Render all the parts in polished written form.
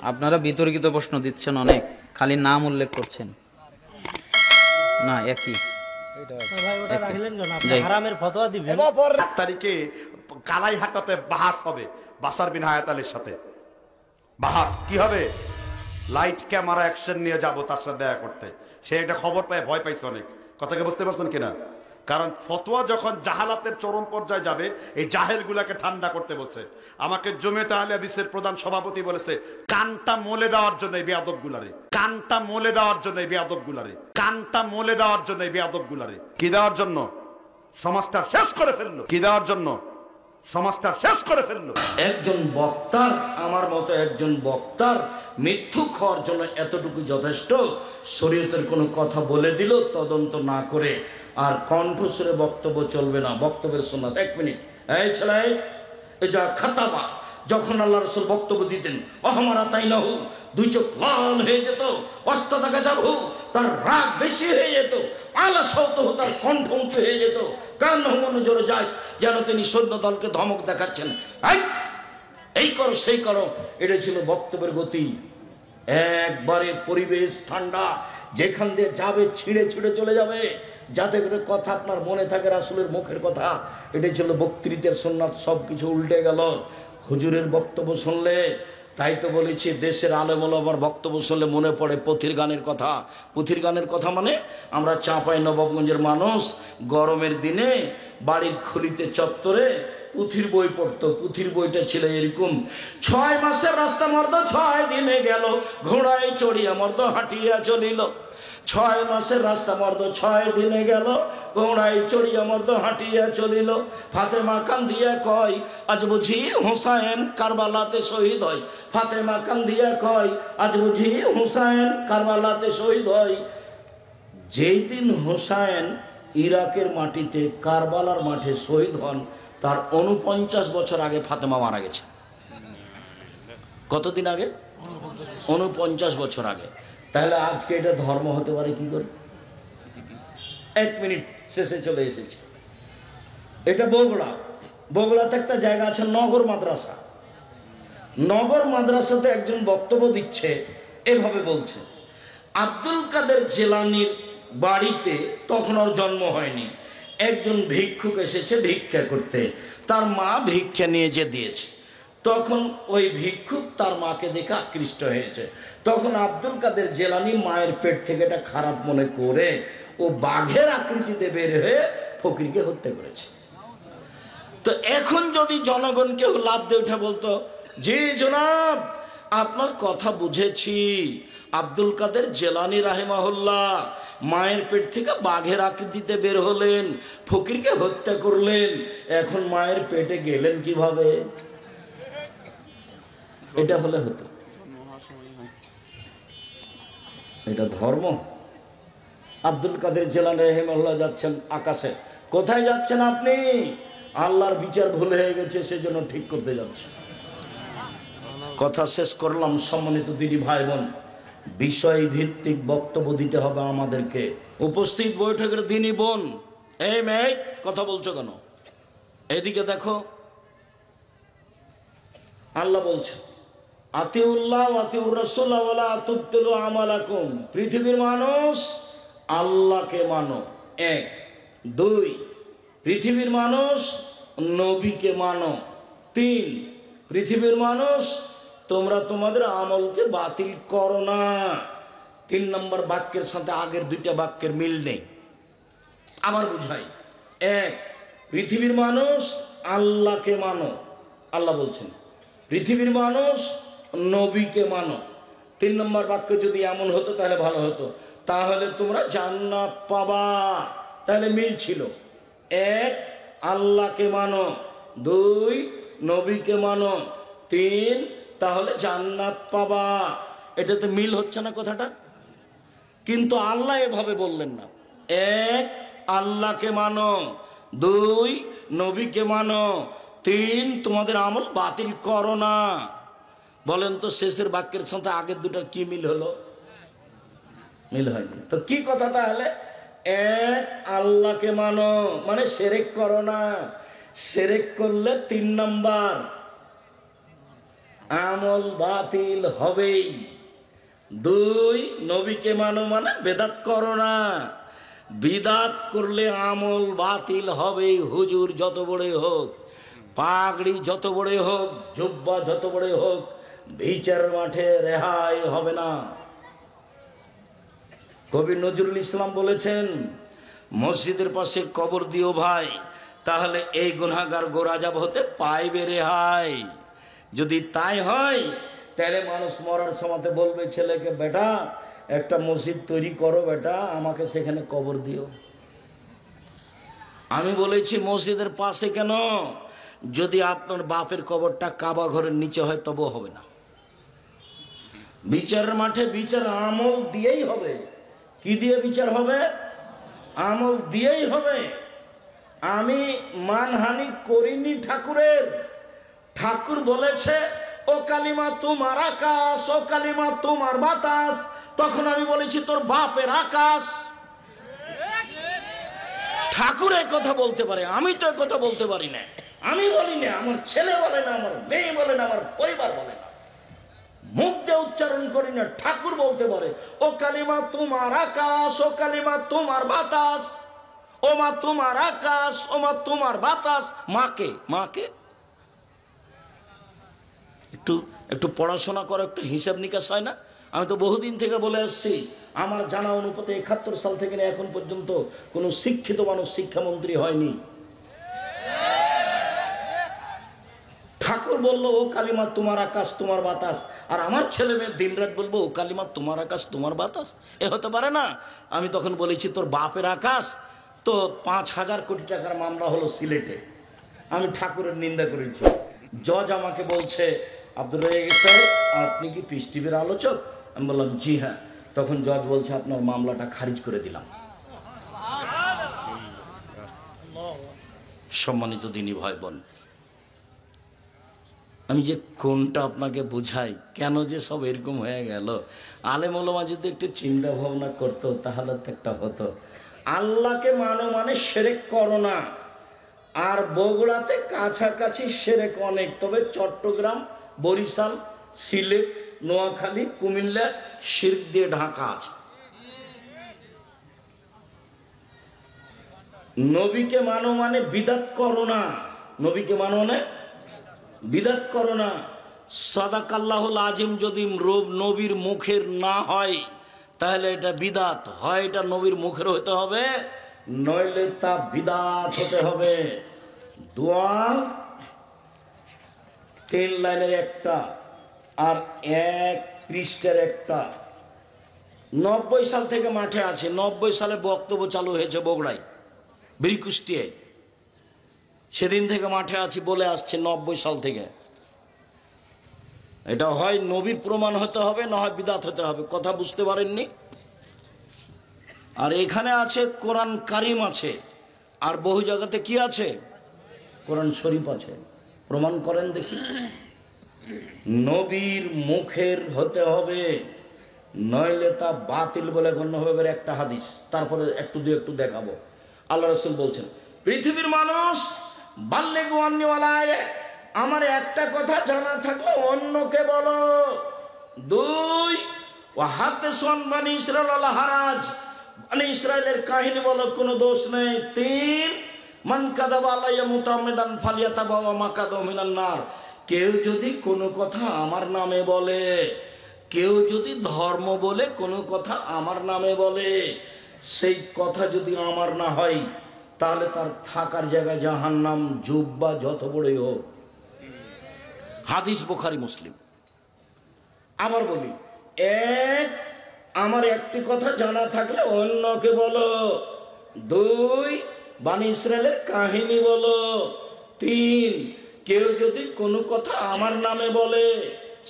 আপনারা বিতর্কিত প্রশ্ন দিচ্ছেন, অনেক খালি নাম উল্লেখ করছেন না, একই তারিখে কালাইহাটাতে বাহাস হবে বাশার বিন হায়াত আলীর সাথে। বাহাস কি হবে? লাইট ক্যামেরা অ্যাকশন নিয়ে যাব তার সাথে দেখা করতে। সে একটা খবর পায়, ভয় পাইছে অনেক। কথাকে বুঝতে পারছেন কিনা? কারণ ফতোয়া যখন জাহালাতের চরম পর্যায়ে যাবে, এই জাহেলগুলাকে ঠান্ডা করতে বলছে। আমাকে জমিয়তে আহলে হাদিসের প্রধান সভাপতি বলেছে, কানটা মলে দেওয়ার জন্য এই বেয়াদবগুলারে, কানটা মলে দেওয়ার জন্য এই বেয়াদবগুলারে, কানটা মলে দেওয়ার জন্য এই বেয়াদবগুলারে। কি দেওয়ার জন্য? সমাজটা শেষ করে ফেললো। কি দেওয়ার জন্য? সমাজটা শেষ করে ফেললো। একজন বক্তার, আমার মতো একজন বক্তার মিথ্যুক হওয়ার জন্য এতটুকু যথেষ্ট। শরীয়তের কোনো কথা বলে দিল তদন্ত না করে আর কণ্ঠস্বরে বক্তব্য চলবে না। বক্তব্যের সুন্নাত। 1 মিনিট, এই ছেলে, এই যা খাতাবা, যখন আল্লাহ রাসূল বক্তব্য দিতেন, অহমারা তাই না হু, 2 চোখ লাল হয়ে যেত, অস্তাদা গাজাবু, তার রাগ বেশি হয়ে যেত, আলা সৌতহু, তার কণ্ঠ উঁচু হয়ে যেত, কান মনে জোরে যায় যেন তিনি সৈন্য দলকে ধমক দেখাচ্ছেন, এই করো সেই করো। এটা ছিল বক্তব্যের গতি। একবারে পরিবেশ ঠান্ডা, যেখান দিয়ে যাবে ছিঁড়ে ছিঁড়ে চলে যাবে, যাতে করে কথা আপনার মনে থাকে রাসূলের মুখের কথা। এটাই ছিল বক্তৃতার সুন্নাত। সব কিছু উল্টে গেল হুজুরের বক্তব্য শুনলে। তাই তো বলেছি, দেশের আলেম ওলামার বক্তব্য শুনলে মনে পড়ে পুঁথির গানের কথা। পুঁথির গানের কথা মানে, আমরা চাঁপাই নবাবগঞ্জের মানুষ গরমের দিনে বাড়ির খুলিতে চত্বরে পুঁথির বই পড়তো। পুঁথির বইটা ছিল এরকম: 6 মাসের রাস্তা মর্দ 6 দিনে গেল, ঘোড়ায় চড়িয়া মর্দ হাঁটিয়া চলিল। 6 মাসের রাস্তা মর্দ 6 দিনে গেল, ঘোড়ায় চড়িয়া মর্দ হাঁটিয়া চলিল। ফাতেমা কান্দিয়া কয়, আজ বুঝি হুসাইন কারবালাতে শহীদ হয়। ফাতেমা কান্দিয়া কয়, আজ বুঝি হুসাইন কারবালাতে শহীদ হয়। যেই দিন হুসাইন ইরাকের মাটিতে কারবালার মাঠে শহীদ হন, তার 49 বছর আগে ফাতেমা মারা গেছে। কতদিন আগে? 49 বছর আগে। তাহলে আজকে এটা ধর্ম হতে পারে কি করে? 1 মিনিট, শেষে চলে এসেছে। এটা বগুড়া। বগুড়াতে একটা জায়গা আছে নগর মাদ্রাসা। নগর মাদ্রাসাতে একজন বক্তব্য দিচ্ছে, এভাবে বলছে, আব্দুল কাদের জিলানীর বাড়িতে তখন ওর জন্ম হয়নি, একজন ভিক্ষুক এসেছে ভিক্ষা করতে, তার মা ভিক্ষা নিয়ে যে দিয়েছে। তখন ওই ভিক্ষুক তার মাকে দেখে আকৃষ্ট হয়েছে। তখন আব্দুল কাদের জিলানী মায়ের পেট থেকে এটা খারাপ মনে করে ও বাঘের আকৃতিতে বের হয়ে ফকিরকে হত্যা করেছে। তো এখন যদি জনগণ কেউ লাভ দিয়ে উঠে বলতো, জি জনাব, আপনার কথা বুঝেছি, আব্দুল কাদের জিলানী রাহিমাহুল্লাহ মায়ের পেট থেকে বাঘের আকৃতিতে বের হলেন, ফকিরকে হত্যা করলেন, এখন মায়ের পেটে গেলেন কিভাবে? এটা হলে হতো। এটা ধর্ম? আব্দুল কাদের জিলানী রাহিমাহুল্লাহ যাচ্ছেন আকাশে। কোথায় যাচ্ছেন আপনি? আল্লাহর বিচার ভুল হয়ে গেছে, সেজন্য ঠিক করতে যাচ্ছে। কথা শেষ করলাম। সম্মানিত দিদি ভাই বোন, বিষয় ভিত্তিক বক্তব্য দিতে হবে আমাদেরকে। উপস্থিত বৈঠকের দিনই বোন, এই মেয়ে কথা বলছো কেন? এদিকে দেখো, আল্লাহ বলছে, আতিউল্লাহ আতিউর রাসূল ওয়ালা তুবতিলু আমালাকুম। পৃথিবীর মানুষ, আল্লাহকে মানো, 1। 2, পৃথিবীর মানুষ নবীকে মানো। 3, পৃথিবীর মানুষ তোমরা তোমাদের আমলকে বাতিল করো না। 3 নম্বর বাক্যের সাথে আগের 2টা বাক্যের মিল নেই। আবার বুঝাই। 1, পৃথিবীর মানুষ আল্লাহকে মানো, আল্লাহ বলছেন। পৃথিবীর মানুষ নবীকে মানো। 3 নম্বর বাক্য যদি এমন হতো তাহলে ভালো হতো, তাহলে তোমরা জান্নাত পাবা। তাহলে মিল ছিল। 1, আল্লাহকে মানো। 2, নবীকে মানো। 3, তাহলে জান্নাত পাবা। এটাতে মিল হচ্ছে না কথাটা? কিন্তু আল্লাহ এভাবে বললেন না। 1, আল্লাহকে মানো। 2, নবীকে মানো। 3, তোমাদের আমল বাতিল করো না। বলেন তো শেষের বাক্যের সাথে আগের 2টার কি মিল হলো? মিল হয়নি। তো কি কথা তাহলে? 1, আল্লাহকে মানো মানে শিরক করো না। শিরক করলে 3 নাম্বার। আমল বাতিল হবেই। 2, নবীকে মানো মানে বেদাত করো না। বিদাত করলে আমল বাতিল হবেই। হুজুর যত বড়ই হোক, পাগড়ি যত বড়ই হোক, জুব্বা যত বড়ই হোক, বিচার মাঠে রেহাই হবে না। কবি নজরুল ইসলাম বলেছেন, মসজিদের পাশে কবর দিও ভাই, তাহলে এই গুনাহগার গোরাজাব হতে পাইবে রেহাই। যদি তাই হয় তাহলে মানুষ মরার সময়তে বলবে ছেলেকে, বেটা একটা মসজিদ তৈরি করো বেটা, আমাকে সেখানে কবর দিও। আমি বলেছি মসজিদের পাশে কেন? যদি আপনার বাপের কবরটা কাবা ঘরের নিচে হয় তবুও হবে না। বিচারের মাঠে বিচার আমল দিয়েই হবে। কি দিয়ে বিচার হবে? আমল দিয়েই হবে। আমি মানহানি করিনি ঠাকুরের। ঠাকুর বলেছে ও কালিমা তোমার আকাশ, ও কালিমা তোমার বাতাস। তখন আমি বলেছি তোর বাপের আকাশ। ঠাকুর এই কথা বলতে পারে, আমি তো এই কথা বলতে পারি না। আমি বলি না, আমার ছেলে বলে না, আমার মেয়ে বলে না, আমার পরিবার বলে না, মুখ দিয়ে উচ্চারণ করি না। ঠাকুর বলতে পারে ও কালিমা তোমার আকাশ, ও কালিমা তোমার বাতাস, ও মা তোমার আকাশ, ও মা তোমার বাতাস। মাকে মাকে একটু পড়াশোনা করো, একটু হিসাব নিকাশ হয় না? আমি তো বহুদিন থেকে বলে আসছি, আমার জানা অনুপাতে 71 সাল থেকে এখন পর্যন্ত কোনো শিক্ষিত মানুষ শিক্ষামন্ত্রী হয়নি। ঠাকুর বললো ও কালিমা তোমার আকাশ তোমার বাতাস, আর আমার ছেলে মেয়ে দিন রাত বলবো ও কালিমা তোমার আকাশ তোমার বাতাস। এ হতে পারে না। আমি তখন বলেছি তোর বাপের আকাশ। তো 5,000 কোটি টাকার মামলা হলো সিলেটে। আমি ঠাকুরের নিন্দা করেছি। জজ আমাকে বলছে, আব্দুর রাজ্জাক সাহেব আপনি কি পিস টিভির আলোচক? আমি বললাম জি হ্যাঁ। তখন জজ বলছে আপনার মামলাটা খারিজ করে দিলাম। সম্মানিত দিনী ভাই বোন, আমি যে কোনটা আপনাকে বুঝাই, কেন যে সব এরকম হয়ে গেল। আলেম ওলামা যদি একটু চিন্তা ভাবনা করতো তাহলে তো একটা হতো। আল্লাহকে মানো মানে শিরক করো না। আর বগুড়াতে কাছাকাছি শিরক অনেক, তবে চট্টগ্রাম, বরিশাল, সিলেট, নোয়াখালী, কুমিল্লা শিরক দিয়ে ঢাকা আছে। নবীকে মানো মানে বিদাত করো না। নবীকে মানো মানে বিদাত করো না। সাদাকাল্লাহুল আজিম যদি নবীর মুখের না হয় তাহলে এটা বিদাত হয়। এটা নবীর মুখের হতে হবে, নইলে তা বিদাত হতে হবে। দোয়া 3 লাইনের একটা আর 1 পৃষ্ঠার একটা। 90 সাল থেকে মাঠে আছে। 90 সালে বক্তব্য চালু হয়েছে বগুড়ায়, বীরকুষ্টিয়ায়। সেদিন থেকে মাঠে আছি বলে আসছে 90 সাল থেকে। এটা হয় নবীর প্রমাণ হতে হবে, না হয় বিদাত হতে হবে। কথা বুঝতে পারেননি? আর এখানে আছে কোরআন কারিম আছে, আর বহু জায়গাতে কি আছে? কোরআন শরীফ আছে। প্রমাণ করেন দেখি। নবীর মুখের হতে হবে, নইলে তা বাতিল বলে গণ্য হবে। একটা হাদিস, তারপরে একটু দেখাবো। আল্লাহ রাসূল বলছেন, পৃথিবীর মানুষ বাল্লিগু আন্নী ওয়ালায়, আমার একটা কথা জানা থাকলে অন্যকে বলো। 2, ওয়াহাদিসু আন বানি ইসরাঈল আল হারাজ, বানি ইসরাইলের কাহিনী বলো, কোনো দোষ নেই। 3, মান কাযাবা আলাইয়া মুতাআম্মিদান ফালিয়াতাবাওয়া মাকাদাহু মিনান নার। কেউ যদি কোনো কথা আমার নামে বলে, কেউ যদি ধর্ম বলে কোনো কথা আমার নামে বলে, সেই কথা যদি আমার না হয় তাহলে তার থাকার জায়গা জাহান্নাম, জুব্বা যত বড়ই হোক। হাদিস বুখারী মুসলিম। আবার বলি, 1, আমার একটি কথা জানা থাকলে অন্যকে বলো। 2, বানি ইসরাইলের কাহিনী বলো। 3, কেউ যদি কোনো কথা আমার নামে বলে,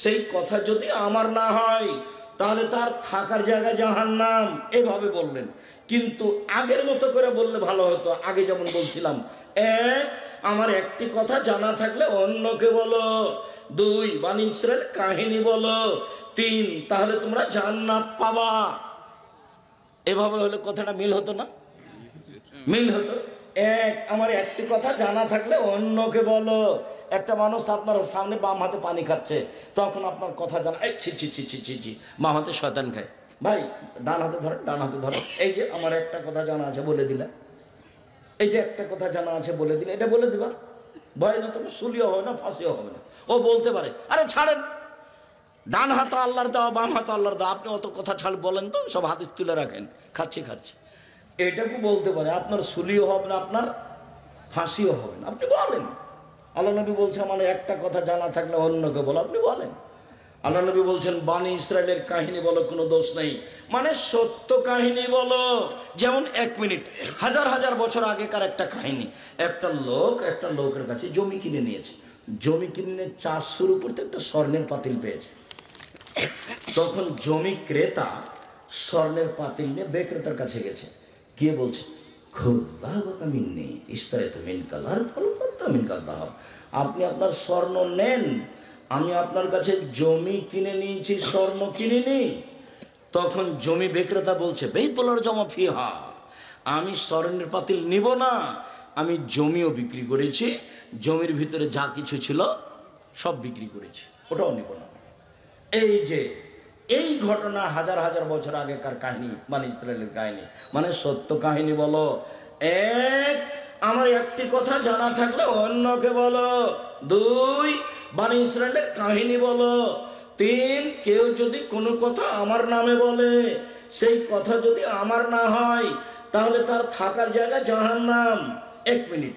সেই কথা যদি আমার না হয় তাহলে তার থাকার জায়গা জাহান্নাম। এভাবে বললেন, কিন্তু আগের মতো করে বললে ভালো হতো। আগে যেমন বলছিলাম, 1, আমার একটি কথা জানা থাকলে অন্যকে বলো। 2, বানি ইসরাইল কাহিনী বলো। 3, তাহলে তোমরা জান্নাত পাবা। এভাবে হলে কথাটা মিল হতো না? মিল হতো। 1, আমার একটি কথা জানা থাকলে অন্যকে বলো। একটা মানুষ আপনার সামনে বাম হাতে পানি খাচ্ছে, তখন আপনার কথা জানা, এই ছি ছি ছি ছি ছি ছি, বাম হাতে শয়তান খায়, ভাই ডান হাতে ধরেন, ডান হাতে ধরেন। এই যে আমার একটা কথা জানা আছে বলে দিলা, এই যে একটা কথা জানা আছে বলে দিলে, এটা বলে দিবা, ভয় না, তবে সুলিও হবে না, ফাঁসিও হবে না। ও বলতে পারে, আরে ছাড়েন, ডান হাত আল্লাহর দেওয়া, বাম হাত আল্লাহর দেওয়া, আপনি অত কথা ছাড় বলেন তো, সব হাদিস তুলে রাখেন, খাচ্ছি খাচ্ছি, এটাকে বলতে পারে। আপনার সুলিও হবে না, আপনার ফাঁসিও হবে না, আপনি বলেন। আল্লাহ নবী বলছে, মানে একটা কথা জানা থাকলে অন্যকে বলো, আপনি বলেন। আল্লাহ নবী বলছেন, বানি ইসরায়েলের কাহিনী বলো, কোনো দোষ নেই, মানে সত্য কাহিনী বলো। যেমন 1 মিনিট, হাজার হাজার বছর আগেকার একটা কাহিনী। একটা লোকের কাছে জমি কিনে নিয়েছে, জমি কিনে চাষ শুরু করতে একটা স্বর্ণের পাতিল পেয়েছে। তখন জমি ক্রেতা স্বর্ণের পাতিল নিয়ে বিক্রেতার কাছে গেছে, গিয়ে বলছে, আপনি আপনার স্বর্ণ নেন, আমি আপনার কাছে জমি কিনে নিয়েছি, স্বর্ণ কিনিনি। তখন জমি বিক্রেতা বলছে, বেতলার জমা ফিহা, আমি স্বর্ণের পাতিল নিব না, আমি জমিও বিক্রি করেছি, জমির ভিতরে যা কিছু ছিল সব বিক্রি করেছি, ওটাও নিব না। এই যে এই ঘটনা হাজার হাজার বছর আগেকার কাহিনী, মানে ইসরায়েলের কাহিনী, মানে সত্য কাহিনী বলো। এক, আমার একটি কথা জানা থাকলে অন্যকে বলো। 2, বানি ইসরায়েলের কাহিনী বলো। 3, কেউ যদি কোনো কথা আমার নামে বলে, সেই কথা যদি আমার না হয়, তাহলে তার থাকার জায়গা জাহান্নাম। 1 মিনিট,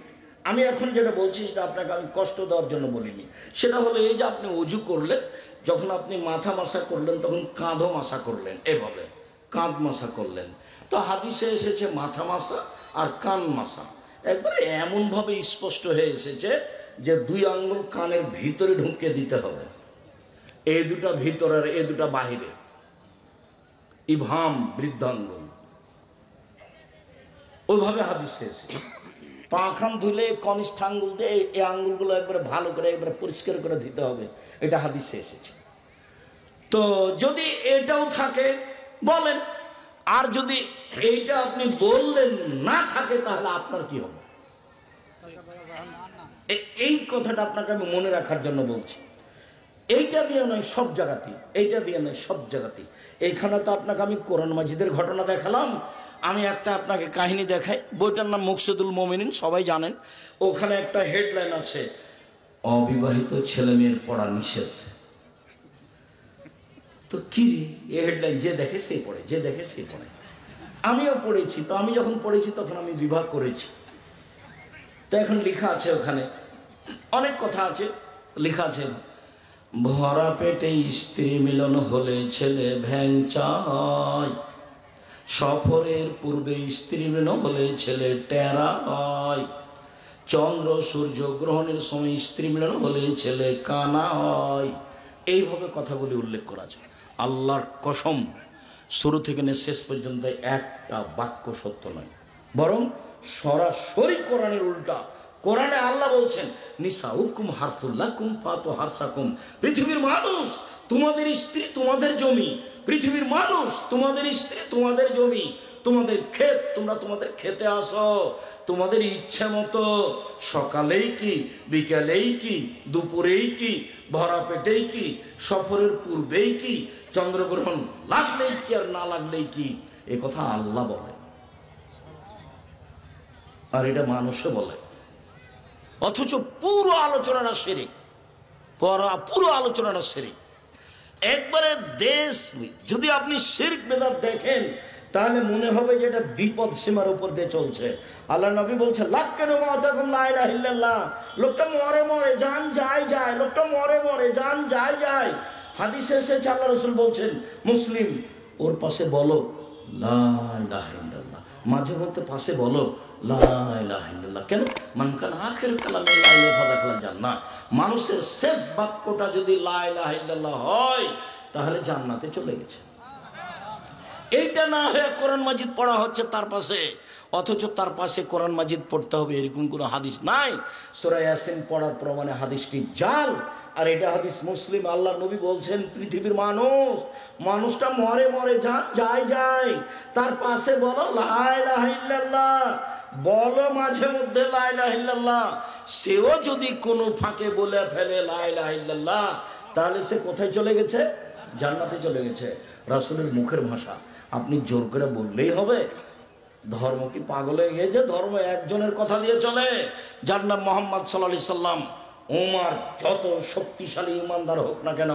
আমি এখন যেটা বলছি সেটা আপনাকে আমি কষ্ট দেওয়ার জন্য বলিনি। সেটা হলো এই যে আপনি অজু করলেন, যখন আপনি মাথা মাসা করলেন তখন কাঁধও মাসা করলেন, এভাবে কাঁধ মাসা করলেন। তো হাদিসে এসেছে মাথা মাসা আর কান মাসা, একবারে এমনভাবে স্পষ্ট হয়ে এসেছে যে 2 আঙ্গুল কানের ভিতরে ঢুকিয়ে দিতে হবে, এই দুটা ভিতরের, এই দুটা বাহিরে, ইভাম বৃদ্ধাঙ্গুল, ওইভাবে হাদিসে এসেছে। পাখান ধুলে কনিষ্ঠ আঙ্গুল দিয়ে এই আঙ্গুলগুলো একবারে ভালো করে একবারে পরিষ্কার করে দিতে হবে, এটা হাদিসে এসেছে। তো যদি এটাও থাকে বলেন, আর যদি এইটা আপনি বললেন না থাকে, তাহলে আপনার কি হবে? এই কথাটা আপনাকে আমি মনে রাখার জন্য বলছি। এইটা দিয়ে নয় সব জায়গাতে, এইটা দিয়ে নয় সব জায়গাতে। এইখানে তো আপনাকে আমি কোরআন মাজিদের ঘটনা দেখালাম, আমি একটা আপনাকে কাহিনী দেখাই। বইটার নাম মুকসিদুল মোমিনিন, সবাই জানেন। ওখানে একটা হেডলাইন আছে, অবিবাহিত ছেলে মেয়ের পড়া নিষেধ। তো কি রে, এই হেডলাইন যে দেখে সেই পড়ে, যে দেখে সেই পড়ে। আমিও পড়েছি, তো আমি যখন পড়েছি তখন আমি বিবাহ করেছি। তো এখন লেখা আছে, ওখানে অনেক কথা আছে, লেখা আছে, ভরা পেটে স্ত্রী মিলন হলে ছেলে ভ্যাং চায়, সফরের পূর্বে স্ত্রী মিলন হলে ছেলে টেরা হয়, চন্দ্র সূর্য গ্রহণের সময় স্ত্রী মিলন হলে ছেলে কানা হয়। এইভাবে কথাগুলি উল্লেখ করা আছে। আল্লাহর কসম, শুরু থেকে নিয়ে শেষ পর্যন্ত একটা বাক্য সত্য নয়, বরং সরাসরি কোরআনের উল্টা। কোরআনে আল্লাহ বলছেন, নিসাউকুম হারসুল্লাকুম ফাতু হারসাকুম, পৃথিবীর মানুষ তোমাদের স্ত্রী তোমাদের জমি, পৃথিবীর মানুষ তোমাদের স্ত্রী তোমাদের জমি, তোমাদের ক্ষেত, তোমরা তোমাদের খেতে আসো তোমাদের ইচ্ছে মতো, সকালেই কি, বিকালেই কি, দুপুরেই কি, ভরা পেটেই কি, সফরের পূর্বেই কি, চন্দ্রগ্রহণ লাগলেই কি আর না লাগলেই কি, এ কথা আল্লাহ বলে, আর এটা মানুষও বলে। অথচ পুরো আলোচনাটা শিরক, পুরো আলোচনাটা শিরক। একবারে দেশ, যদি আপনি শিরক বেদাত দেখেন তাহলে মনে হবে যে এটা বিপদ সীমার উপর দিয়ে চলছে। আল্লাহ নবী বলছে, লোকটা মরে মরে জান যায় যায়, লোকটা মরে মরে জান যায় যায়। হাদিসে এসেছে, আল্লাহ রাসূল বলছেন, মুসলিম, ওর পাশে বলো লা ইলাহা ইল্লাল্লাহ, মাঝে মধ্যে পাশে বলো লা ইলাহা ইল্লাল্লাহ। কেন? মান কানা আখির কালামে লা ইলাহা ফাদাখালাল জান্নাহ, মানুষের শেষ বাক্যটা যদি লা ইলাহা ইল্লাল্লাহ হয় তাহলে জান্নাতে চলে গেছে। এইটা না হয়ে কোরআন মাজিদ পড়া হচ্ছে তার পাশে, অথচ তার পাশে কোরআন মাজিদ পড়তে হবে এরকম কোনো হাদিস নাই। সূরা ইয়াসিন পড়ার প্রমাণে হাদিসটি জাল, আর এটা হাদিস মুসলিম। আল্লাহ নবী বলছেন, পৃথিবীর মানুষটা মরে মরে যায় যায়, তার পাশে বলো লা ইলাহা ইল্লাল্লাহ, বলো মাঝে মধ্যে লা ইলাহা ইল্লাল্লাহ, সেও যদি কোনো ফাঁকে বলে ফেলে লা ইলাহা ইল্লাল্লাহ, তাহলে সে কোথায় চলে গেছে? জান্নাতে চলে গেছে। রাসূলের মুখের ভাষা আপনি জোর করে বললেই হবে? ধর্ম কি পাগল হয়ে গেছে? ধর্ম একজনের কথা দিয়ে চলে, যার নাম মোহাম্মদ সাল্লাল্লাহু আলাইহি সাল্লাম। ওমর যত শক্তিশালী ইমানদার হোক না কেন,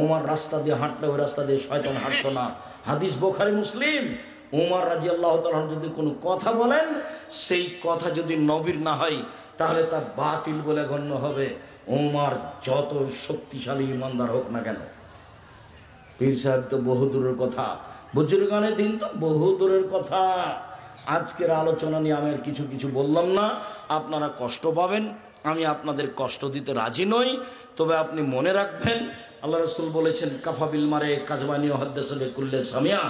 ওমর রাস্তা দিয়ে হাঁটলে ওই রাস্তা দিয়ে শয়তান হাঁটতো না। হাদিস বুখারী মুসলিম। ওমর রাদিয়াল্লাহু তাআলা যদি কোনো কথা বলেন, সেই কথা যদি নবীর না হয় তাহলে তা বাতিল বলে গণ্য হবে, ওমর যত শক্তিশালী ইমানদার হোক না কেন। পীর সাহেব তো বহু দূরের কথা, বুজুর্গানের দিন তো বহু দূরের কথা। আজকের আলোচনা নিয়ে আমি আর কিছু বললাম না, আপনারা কষ্ট পাবেন, আমি আপনাদের কষ্ট দিতে রাজি নই। তবে আপনি মনে রাখবেন, আল্লাহ রাসূল বলেছেন কাফা বিল মারে কাজবানি ও হাদ্দাসা বিকুল্লি সামিয়া।